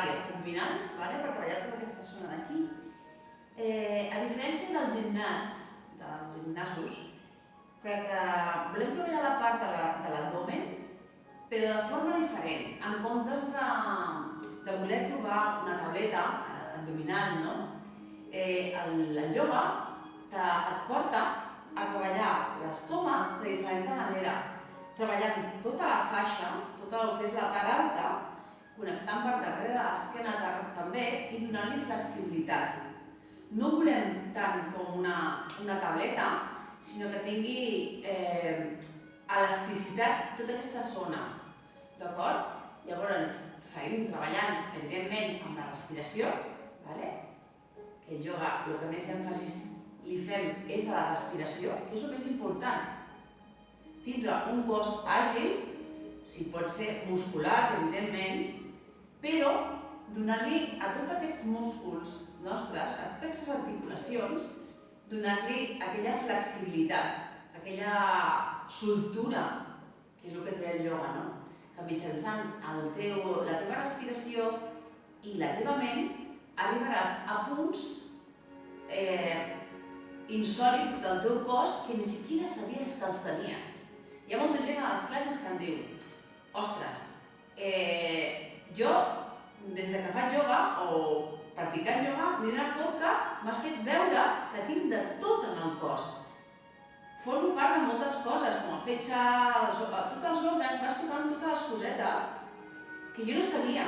lumbares i abdominals per treballar tota aquesta zona d'aquí. A diferència dels gimnasos, que volem treballar la part de l'abdomen, però de forma diferent. En comptes de voler trobar una tauleta abdominal, el ioga et porta a treballar l'estómac de diferent manera, treballant tota la faixa, tota el que és la part alta, connectant per darrere de l'esquena també i donant-li flexibilitat. No volem tant com una tauleta, sinó que tingui elasticitat tota aquesta zona. D'acord? Llavors, seguim treballant, evidentment, amb la respiració, que el ioga el que més èmfasis li fem és a la respiració, que és el més important. Tindre un cos àgil, si pot ser musculat, evidentment, però donar-li a tots aquests músculs nostres, a totes aquestes articulacions, donar-li aquella flexibilitat, aquella soltura, que és el que té el ioga, que mitjançant la teva respiració i la teva ment arribaràs a punts insòlits del teu cos que ni siquiera sabies que els tenies. Hi ha molta gent a les classes que em diu: ostres, jo, des que faig ioga o practicant ioga, m'he donat compte, m'has fet veure que tinc de tot en el cos. Formo part de moltes coses, com el fetge, tots els òrgans, vas tocant totes les cosetes que jo no sabia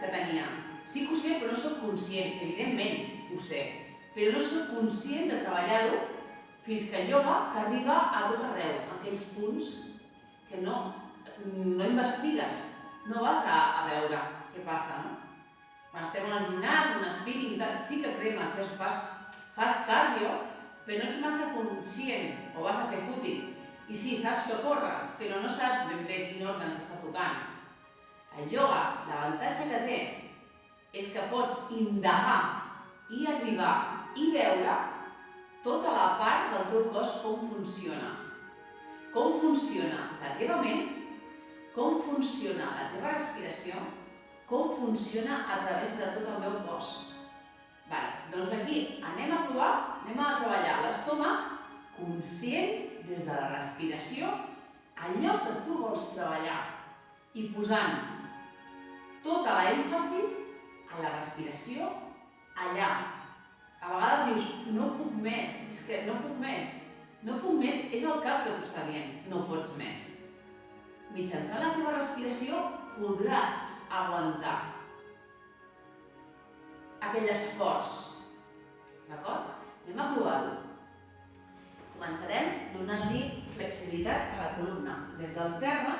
que tenia. Sí que ho sé, però no soc conscient, evidentment ho sé, però no soc conscient de treballar-ho fins que el ioga t'arriba a tot arreu, a aquells punts que no investigues, no vas a veure què passa, Quan estem al gimnàs, un spinning i tal, sí que cremes, fas cardio, però no ets massa conscient, o vas a fer footing. I sí, saps que corres, però no saps ben bé quin òrgan t'està tocant. El ioga, l'avantatge que té, és que pots indagar i arribar i veure tota la part del teu cos com funciona. Com funciona la teva ment, com funciona la teva respiració, com funciona a través de tot el meu cos. Doncs aquí anem a treballar l'estómac conscient des de la respiració, allò que tu vols treballar i posant tota l'èmfasis a la respiració allà. A vegades dius, no puc més, és que no puc més. No puc més, és el cap que t'ho està dient, no pots més. Mitjançant la teva respiració podràs aguantar aquell esforç. D'acord? Anem a provar-ho. Començarem donant-li flexibilitat a la columna. Des del terra,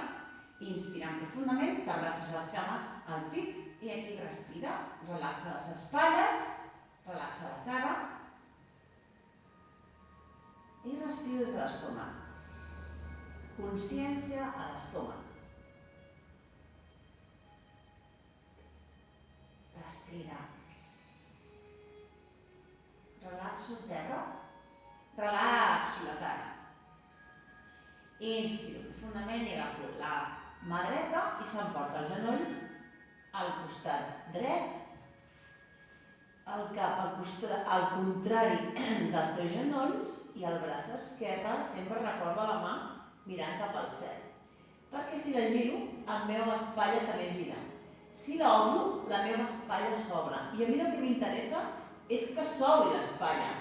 inspirant profundament, t'arrastres les cames al pit i aquí respira. Relaxa les espatlles, relaxa la cara i respira des de l'estómac. Consciència a l'estómac. Respira. Relaxo el terra. Relaxo la cara. Inspiro profundament i agafo la mà dreta i s'emporta els genolls al costat dret, el cap al contrari dels teus genolls i el braç esquerre sempre recorda la mà mirant cap al cel. Perquè si la giro, la meva espatlla també gira. Si l'obro, la meva espatlla s'obre. I a mi el que m'interessa és que s'obri l'espatlla,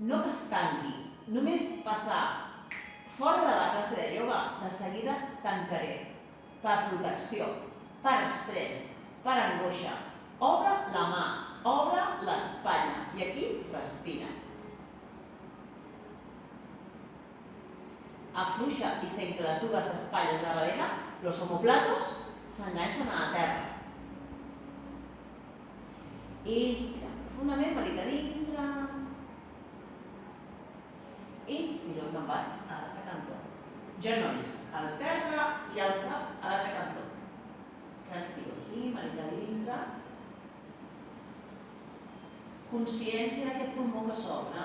no que es tanqui. Només passar fora de la classe de ioga, de seguida tancaré. Per protecció, per estrès, per angoixa. Obre la mà, obre l'espatlla i aquí respira. Afluixa i sent que les dues espatlles de darrere, los omoplatos, s'enganxen a la terra. Inspira profundament per aquí dintre. Inspiro i me'n vaig a l'altre cantó. Genolls al terra i el cap a l'altre cantó. Respiro aquí, marica dintre. Consciència d'aquest pulmó que s'obre.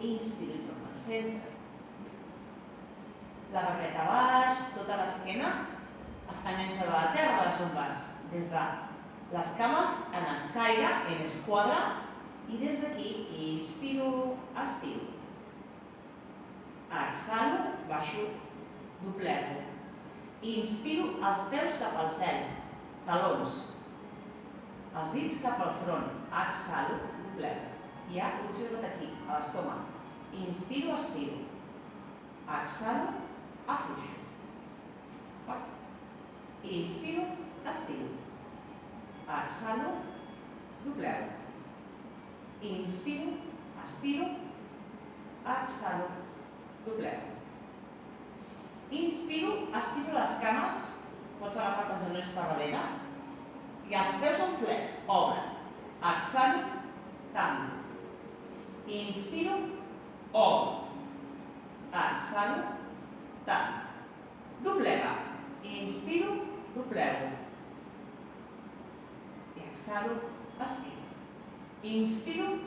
Inspiro i torno al centre. la barbeta baix, tota l'esquena està enganxada a la terra de les lumbars. Des de les cames en escaire, en esquadra, i des d'aquí inspiro, estiro. Exhalo, baixo, doblego. Inspiro els peus cap al cel, talons. Els dits cap al front, exhalo, doblego. I ara observa't aquí, a l'estómac. Inspiro, estiro. Exhalo, afluixo. Inspiro, estiro. Exhalo, doblego. Inspiro, estiro. Exhalo, doblego. Inspiro, estiro les cames. Pots agafar els genolls per darrere. I els peus són flex, obren. Exhalo, tanco. Inspiro, obro. Exhalo, tanco. Doblega. Inspiro, doblego. I exhalo, estiro. Inspiro,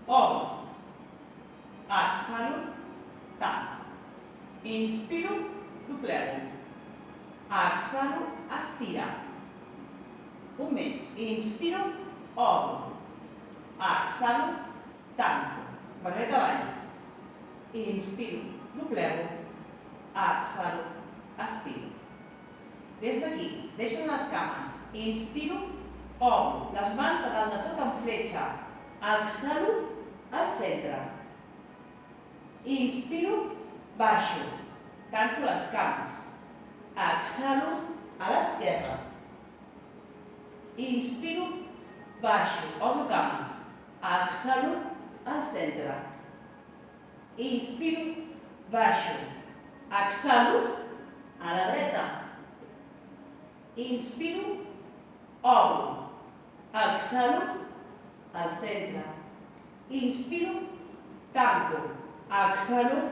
obro. Exhalo, tanco. Inspiro, doblego. Exhalo, estira. Un més. Inspiro, obro. Exhalo, tanco. Barbeta avall. Inspiro, doblego. Exhalo, estiro. Des d'aquí, deixen les cames. Inspiro, obro. Les mans a dalt de tot en fletxa. Exhalo, al centre. Inspiro, baixo. Tanco les cames. Exhalo, a l'esquerra. Inspiro, baixo, obro cames. Exhalo, al centre. Inspiro, baixo. Exhalo, a la dreta. Inspiro, obro. Exhalo, al centre. Inspiro, tanco. Exhalo,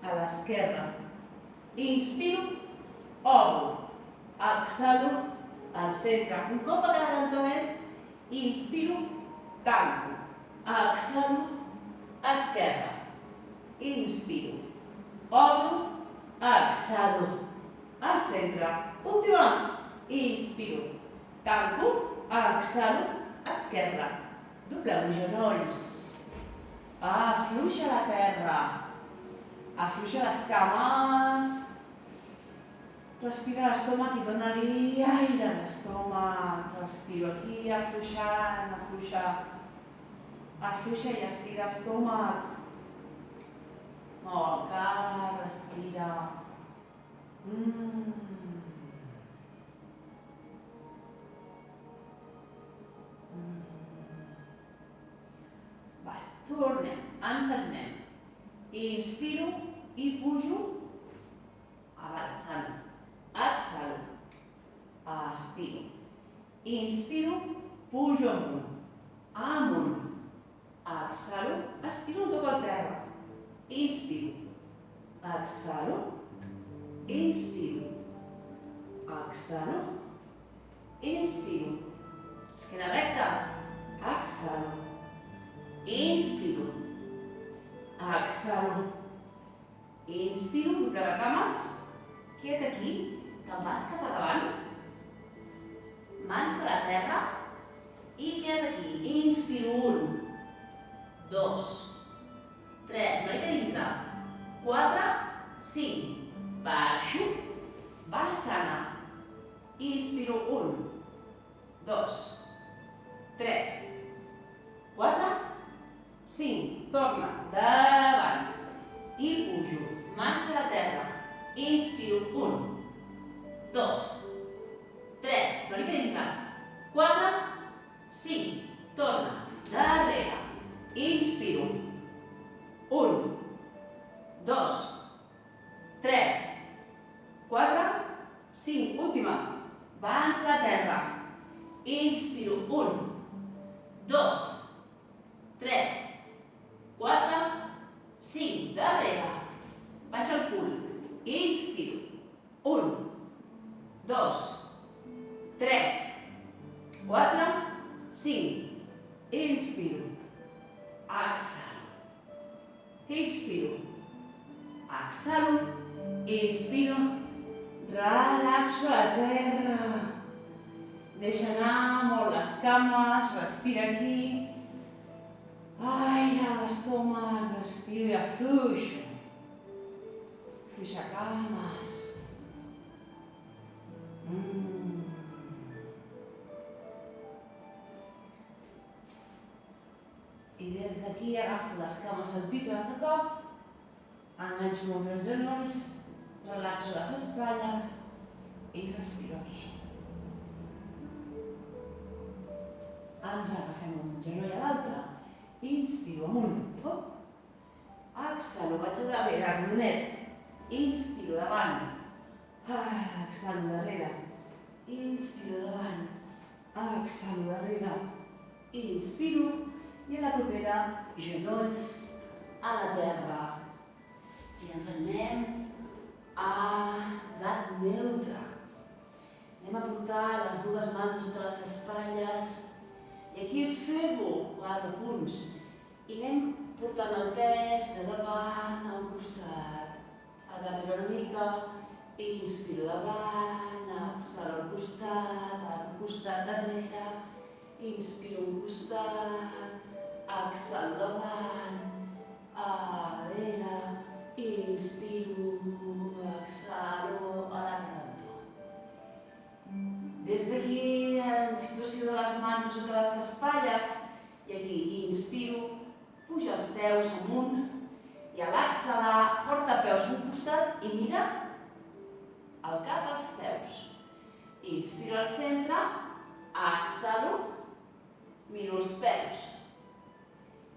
a l'esquerra. Inspiro, obro. Exhalo, al centre. Un cop a cada cantó més. Inspiro, tanco. Exhalo, esquerra. Inspiro, obro. Exhalo, al centre. Última. Inspiro, tanco. Exhalo, esquerra. Doblego genolls. Afluixa la terra. Afluixa les cames. Respira l'estómac i dona-li aire a l'estómac. Respiro aquí, afluixant, afluixa. Afluixa i estira l'estómac. Mou el cap, respira. Tornem, ens anem. Inspiro i pujo, avançant. Exhalo, estiro. Inspiro, pujo amunt. Exhalo, estiro un toc al terra. Inspiro, exhalo, inspiro. Exhalo, inspiro. Esquena recta. Exhalo. Inspiro. Exhalo. Inspiro, doblega cames. Quiet aquí, te'n vas cap a davant. Mans a la terra. I quiet aquí. Inspiro, 1, 2, 3, una mica dintre. 4, 5. Baixo. Balasana. Inspiro, 1, 2, 3, 4, 5. Torna. Davant. I pujo. Mans a la terra. Inspiro. 1, 2, 3. Una mica dintre. 4, 5. Torna. Darrere. Inspiro. 1, 2, 3, 4, 5. Última. Mans a la terra. Inspiro. 1, 2, 3, 4, 5. Darrere. Baixa el cul. Inspiro. 1, 2, 3, 4, 5. Inspiro. Exhalo. Inspiro. Exhalo. Inspiro, relaxo la terra. Deixa anar molt les cames, respira aquí. Aire a l'estómac, respiro i afluixo. Afluixa cames. I des d'aquí agafo les cames al pit un altre cop. Enganxo molt bé els genolls, relaxo les espatlles i respiro aquí. Ens agafem un genoll a l'altre, inspiro amunt, exhalo, vaig a darrere, rodonet, inspiro davant, exhalo darrere, inspiro davant, exhalo darrere, inspiro i a la propera, genolls a la terra. I ens anem a gat neutre. Anem a portar les dues mans sota les espatlles i aquí observo 4 punts i anem portant el pes de davant al costat, a darrere una mica, inspiro davant, exhalo al costat darrere, inspiro un costat, exhalo davant, a darrere, inspiro, exhalo a l'altre cantó. Des d'aquí, en situació de les mans sota les espatlles, i aquí inspiro, puja els peus amunt, i a l'exhalar, porta peus a un costat i mira el cap als peus. Inspiro al centre, exhalo, miro els peus.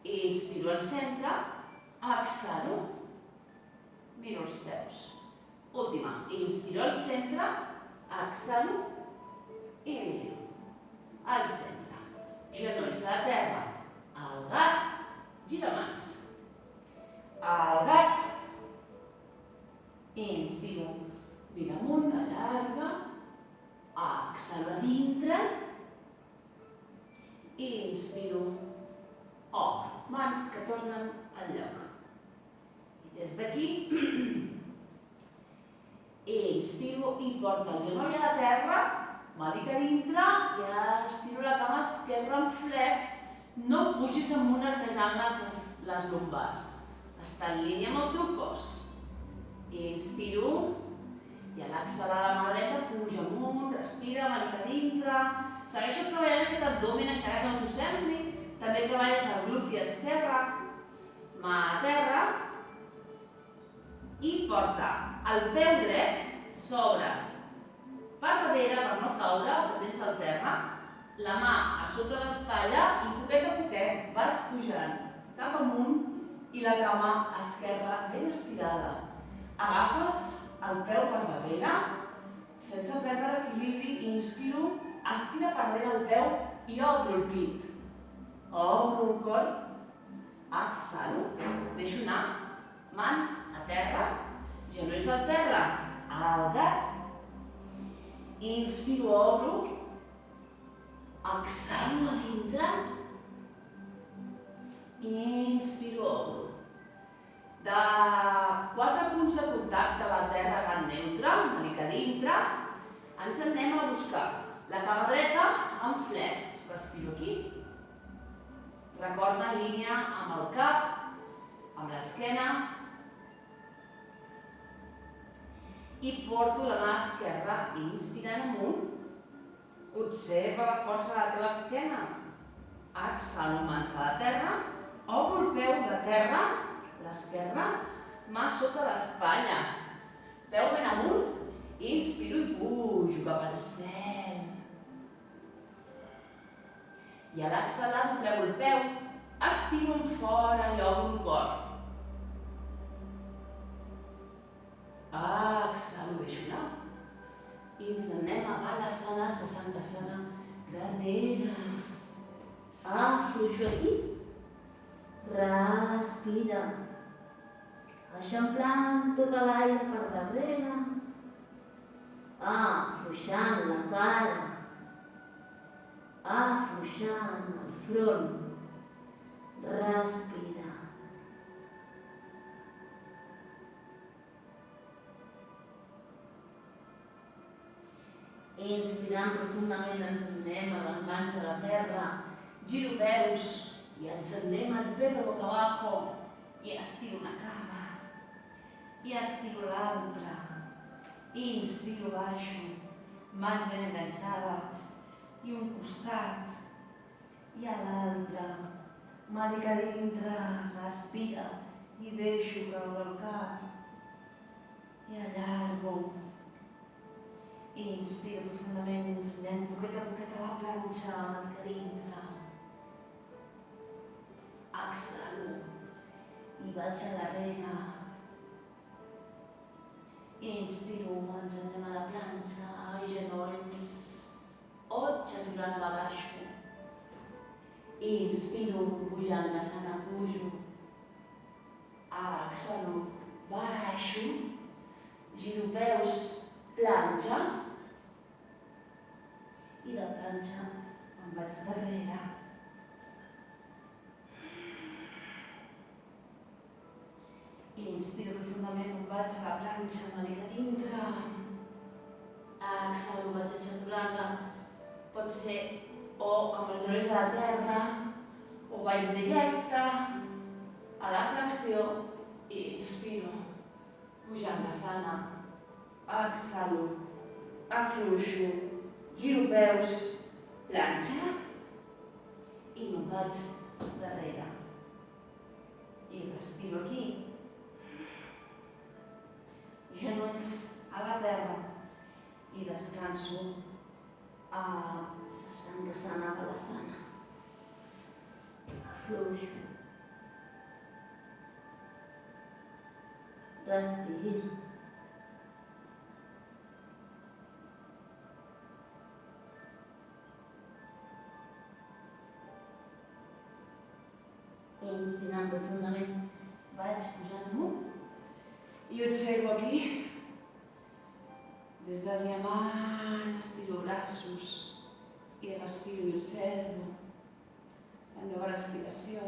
Inspiro al centre, exhalo, miro els peus. Última, inspiro al centre, exhalo i miro. Al centre, genolls a la terra, el gat, gira mans. El gat, inspiro, mira amunt, allarga, exhalo a dintre, inspiro, obro, mans que tornen al lloc. I des d'aquí, inspiro i porto el genoll a la terra, mànic a dintre i estiro la cama esquerra en flex, no pugis amunt arquejant les lumbars. Està en línia amb el teu cos. Inspiro i a l'exhalar la mà dreta puja amunt, respira, mànic a dintre. Segueixes treballant aquest abdomen encara que no t'ho sembli. També treballes el gluti esquerre, mà a terra i porta el peu dret sobre per darrere per no caure, que tens al terra, la mà a sota l'espatlla i poquet a poquet vas pujant cap amunt i la cama esquerra ben estirada. Agafes el peu per darrere, sense perdre l'equilibri, inspiro, estira per darrere el peu i obro el pit. Obro el cor, exhalo, deixo anar, mans a terra, genolls al terra, al gat, inspiro, obro, exhalo a dintre, inspiro, obro. De 4 punts de contacte a la terra gat neutre, mànic a dintre, ens anem a buscar la cama dreta en flex. Respiro aquí. Recorda línia amb el cap, amb l'esquena. I porto la mà esquerra, inspirant amunt. Observa la força de la teva esquena. Exhalo, mans a la terra. Obro el peu de terra, l'esquerra, mà sota l'espatlla. Peu ben amunt, inspiro i pujo cap al cel. I a l'exhalar doblego el peu, estiro fora i obro el cor. Exhalo, deixo anar. I ens anem a Balasana, Sasana darrere. Afluixo aquí. Respira. Eixamplant tot l'aire per darrere. Afluixant la cara. Afluixant el front. Respira. Inspirant profundament ens anem a les mans a la terra, giro peus i ens anem a terra boca abajo i estiro una cama i estiro l'altra. Inspiro baixo, mans ben enganxades i un costat i a l'altre. Màlica dintre, respira i deixo caure el cap i allargo. Inspiro profundament, ens anem poquet a poquet a la planxa, màlica dintre. Exhalo i vaig a darrere. Inspiro, ens anem a la planxa, genolls, xaturant-la baixo. Inspiro, pujant la sana, pujo. Exhalo, baixo, giro peus, planxa. I de planxa em vaig darrere. Inspiro profundament, em vaig a la planxa, màlica dintre. Exhalo, vaig aixaturant-la. Pot ser o amb els genolls a la terra, o vaig directe a la flexió i inspiro, pujant la sana. Exhalo, afluixo, giro peus, planxa i me'n vaig darrere. I respiro aquí. Genolls a la terra i descanso cessant que s'anava la sana. Afluixo. Respiro. Inspirant profundament, vaig pujant amunt i observo aquí. Des del diamant estiro braços i respiro i observo la meva respiració,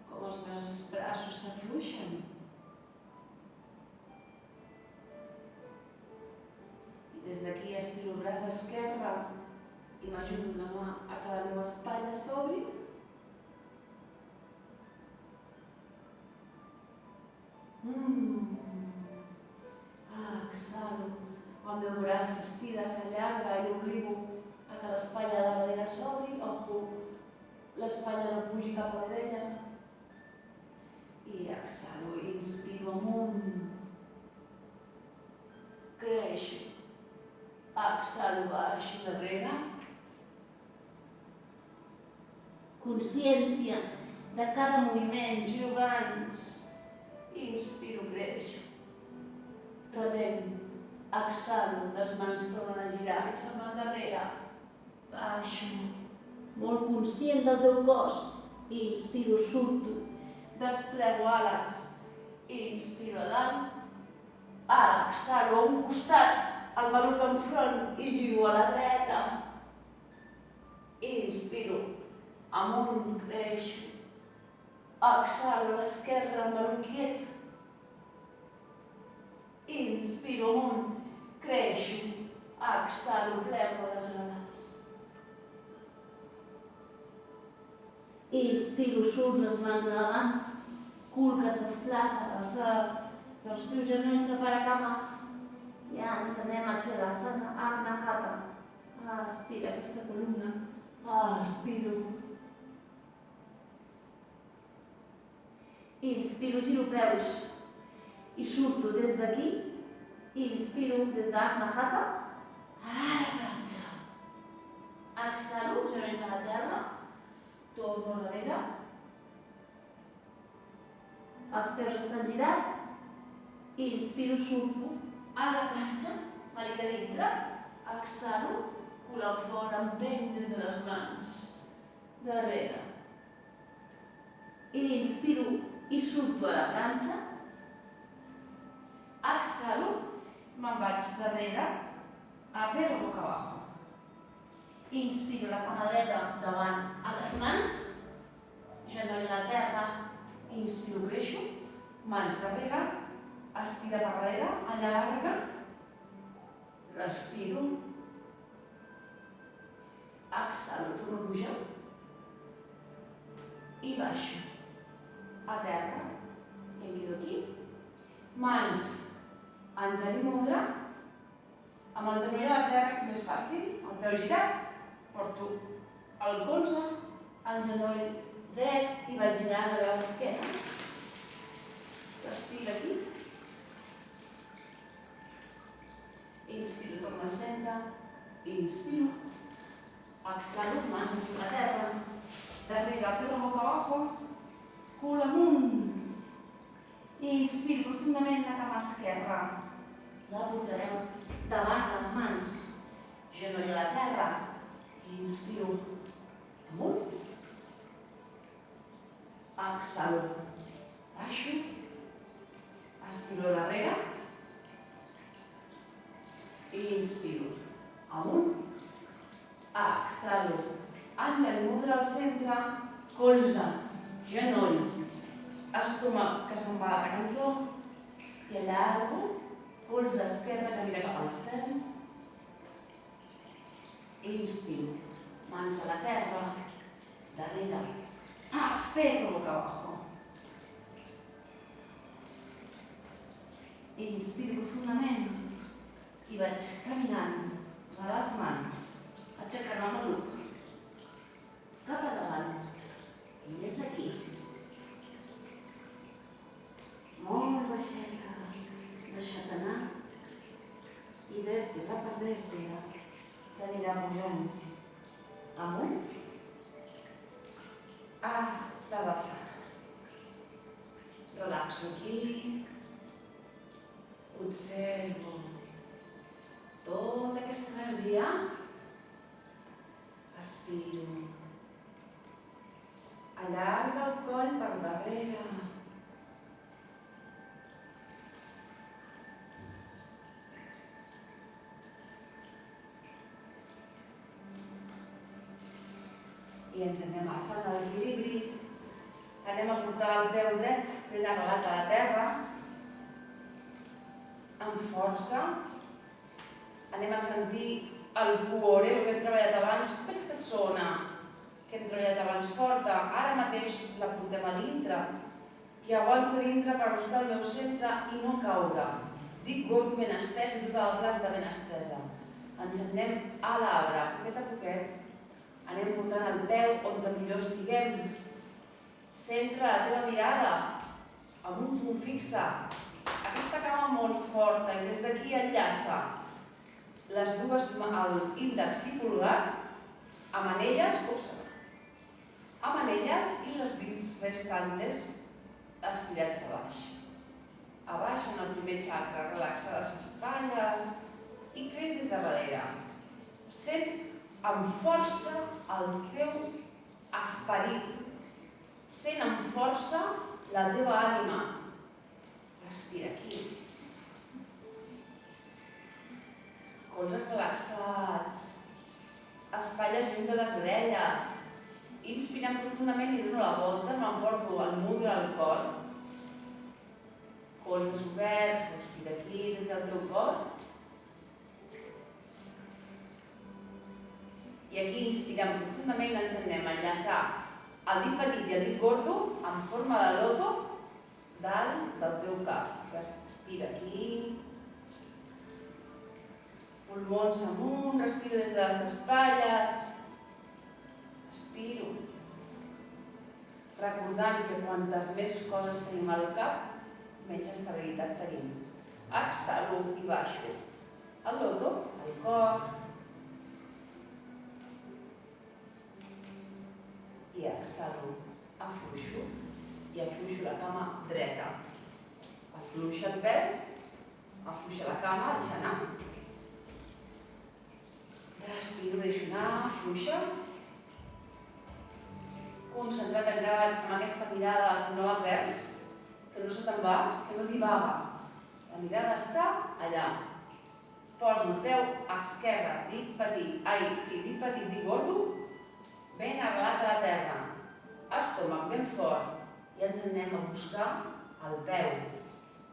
com els meus braços s'afluixen. I des d'aquí estiro el braç esquerre i m'ajudo una mà a que la meva espatlla s'obri. Exhalo, el meu braç s'estira, s'allarga i obligo a que l'espatlla de darrere s'obri, l'espatlla no pugi cap a l'orella. I exhalo, inspiro amunt, creixo, exhalo, baixo darrere. Consciència de cada moviment, giro grans, inspiro, creixo. Retem, exhalo, les mans tornen a girar i se'n van darrere. Baixo, molt conscient del teu cos. Inspiro, surto, desplego ales. Inspiro a dalt. Exhalo a un costat, el maluc enfront i giro a la dreta. Inspiro, amunt, creixo. Exhalo a l'esquerra, el maluc quiet. Inspiro amunt, creixo, exhalo, plego les ales. Inspiro, surt les mans endavant, cul que es desplaça, l'alçada dels teus genolls separa cames. I ens anem a Tadasana, Anahata. Estira aquesta columna. Expiro. Inspiro, giro peus. I surto des d'aquí, inspiro des d'Anahata a la planxa. Exhalo, genolls a la terra, torno a darrere. Els peus estan girats, inspiro, surto a la planxa, màlica dintre. Exhalo, cul al fora, empeny des de les mans, darrere. Inspiro i surto a la planxa. Exhalo, me'n vaig darrere, a peu boca abajo. Inspiro la cama dreta davant a les mans, genoll a la terra, inspiro, creixo, mans darrere, estira per darrere, allarga, respiro, exhalo, torno a pujar i baixo a terra i em quedo aquí. Mans en geni mudra, amb el genoll a la terra, que és més fàcil, el peu girat, porto el colze, el genoll dret i vaig girant la veu esquerra. Respira aquí. Inspiro, torno al centre. Inspiro. Exhalo, mans a la terra. Darrere, però boca abajo. Cul amunt. Inspiro profundament la cama esquerra. La portarem davant les mans. Genoll a la terra. Inspiro. Amunt. Exhalo. Baixo. Expiro darrere. Inspiro. Amunt. Exhalo. Àngel mudra al centre. Colze. Genoll. Estómac que se'n va a l'altre cantó. I allargo. Colze esquerre que mira cap al cel. Inspiro. Mans a la terra. Darrere. Perro boca abajo. Inspiro profundament i vaig caminant de les mans, aixecant el maluc cap a davant i des d'aquí, molt baixeta, deixat anar i vèrtebra per vèrtebra que anirà pujant amunt a Tadasana. Relaxo aquí. Observo tota aquesta energia. Respiro. Allarga el coll per darrere. I ens anem a asana d'equilibri. Anem a portar el peu dret ben arrelat a la terra. Amb força. Anem a sentir el cuore, el que hem treballat abans, tota aquesta zona que hem treballat abans forta. Ara mateix la portem a dintre i aguanto a dintre per buscar el meu centre i no caure. Dic gordo ben estès i tota la planta ben estesa. Ens anem a l'arbre, poquet a poquet. Anem portant el peu on millor estiguem. Centra la teva mirada amb un punt fixe. Aquesta cama molt forta i des d'aquí enllaça les dues, l'índex i pulgar, amb anelles, amb anelles i les dits restantes estirats a baix. A baix en el primer xacra, relaxa les espatlles i creix des de darrere. Sent amb força el teu esperit. Sent amb força la teva ànima. Respira aquí. Colzes relaxats. Espatlles lluny de les orelles. Inspirant profundament i dono la volta, m'emporto el mudra al cor. Colzes oberts, respira aquí des del teu cor. I aquí, inspirant profundament, ens anem a enllaçar el dit petit i el dit gordo en forma de loto dalt del teu cap. Respira aquí. Pulmons amunt, respiro des de les espatlles. Expiro. Recordant que quantes més coses tenim al cap, menys estabilitat tenim. Exhalo i baixo. El loto, el cor. I exhalo, afluixo. I afluixo la cama dreta. Afluixa el peu, afluixa la cama, deixa anar. Respiro, deixo anar, afluixa. Concentrat encara en aquesta mirada que no la perds, que no se te'n va, que no divaga. La mirada està allà. Poso el peu esquerre, dit petit, dit gordo, ben arrelat a la terra. Estómac ben fort. I ens anem a buscar el peu.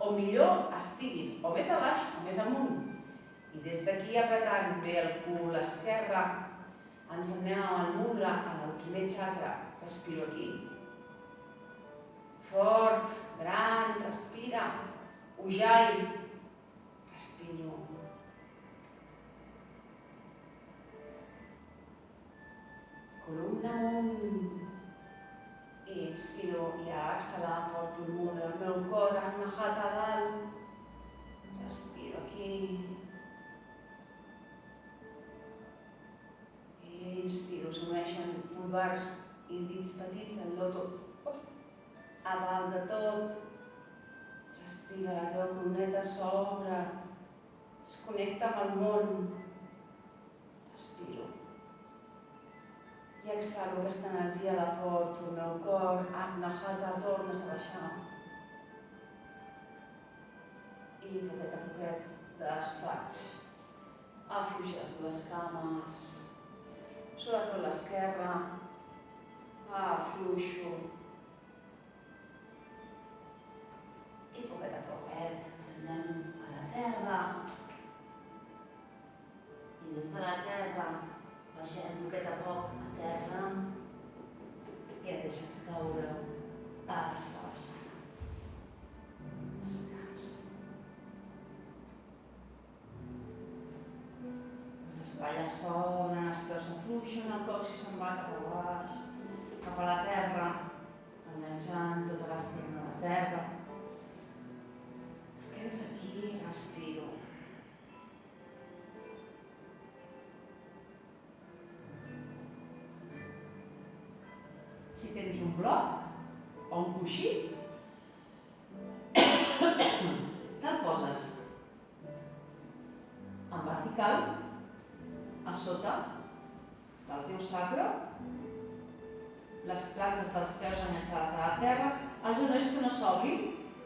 O millor estiguis o més a baix o més amunt. I des d'aquí, apretant bé el cul esquerre, ens anem amb el mudra en el primer chakra. Respiro aquí. Fort, gran, respira. Ujjayi, respiro. Columna amunt. Inspiro i a exhalar porto el mudra al meu cor, Anahata a dalt. Respiro aquí. Inspiro, s'uneixen pulvars i dits petits en loto. A dalt de tot. Respira, la teva columneta s'obre. Es connecta amb el món. Respiro. I exhalo aquesta energia, la porto al meu cor. Anahata, tornes a baixar. I poquet a poquet desfaig. Afluixo les dues cames. Sobretot l'esquerra. Afluixo. I poquet a poquet ens anem a la terra. I des de la terra baixem poquet a poc a terra i et deixes caure a descansar. Descansa. Les espatlles s'obren, els peus s'afluixen, el còccix se'n va cap a baix, cap a la terra, enganxant tota l'esquena a la terra. Quedes aquí, respiro. Si tens un bloc o un coixí, te'l poses en vertical, a sota del teu sacre, les plantes dels peus enganxades a la terra, els genolls que no s'obrin,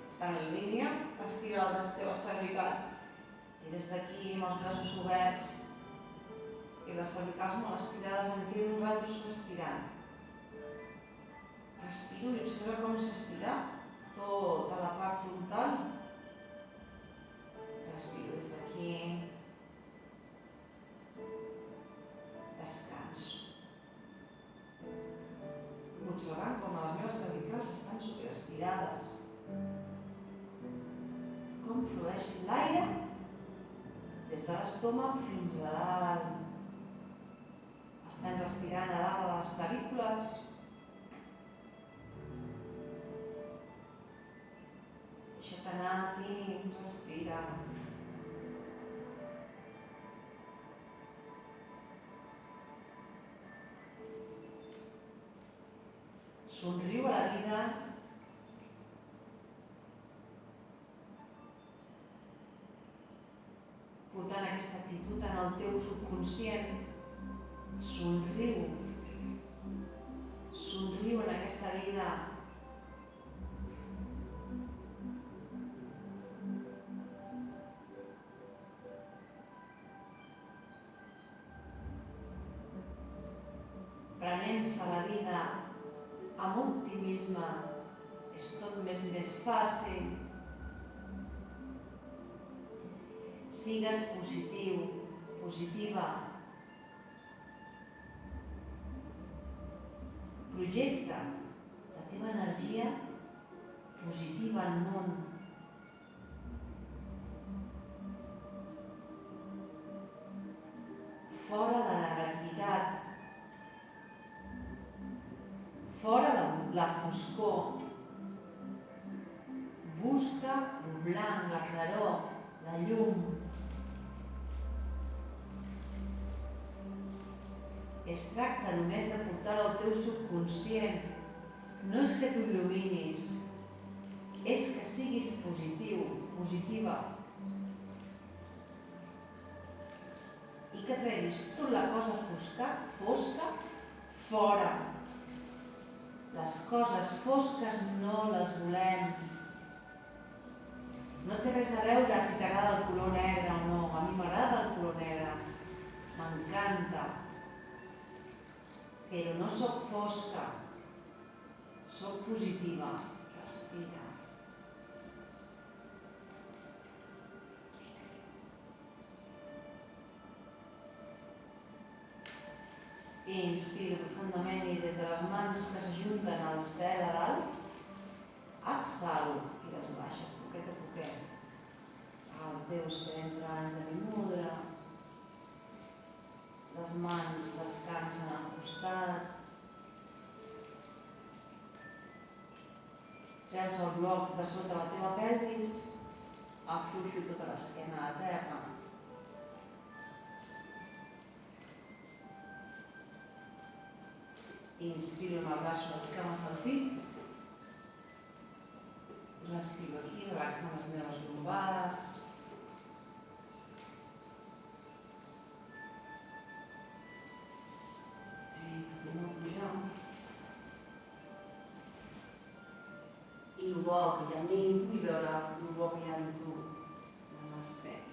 estan en línia, estira les teves cervicals i des d'aquí amb els braços oberts i les cervicals molt estirades em quedo un rato respirant. Respiro i observa com s'estira tota la part frontal. Respiro des d'aquí. Descanso. Observant com les meves cervicals estan superestirades. Com flueix l'aire des de l'estómac fins a dalt. Estem respirant a dalt a les clavícules. Deixa't anar aquí, respira. Somriu a la vida. Portant aquesta actitud en el teu subconscient. Somriu. Somriu en aquesta vida. Prenent-se la vida amb optimisme és tot més fàcil. Sigues positiu, positiva. Projecta la teva energia positiva al món. Fora la negativitat. Fora la foscor. Busca el blanc, la claror, la llum. Es tracta només de portar-ho al teu subconscient. No és que t'ho il·luminis, és que siguis positiu, positiva. I que treguis tota la cosa fosca fora. Les coses fosques no les volem. No té res a veure si t'agrada el color negre o no. A mi m'agrada el color negre. M'encanta. Però no soc fosca. Soc positiva. Respira. Inspiro profundament i des de les mans que s'ajunten al cel a dalt, exhalo i les baixes poquet a poquet. Al teu centre, Anjali Mudra. Les mans descansen al costat. Treus el bloc de sota la teva pelvis, afluixo tota l'esquena a terra. Inspiro, m'abraço les cames al pit. Respiro aquí, relaxant les meves lumbars. I tornem a pujar. I el bo que hi ha en mi, vull veure el bo que hi ha en tu. Namaste.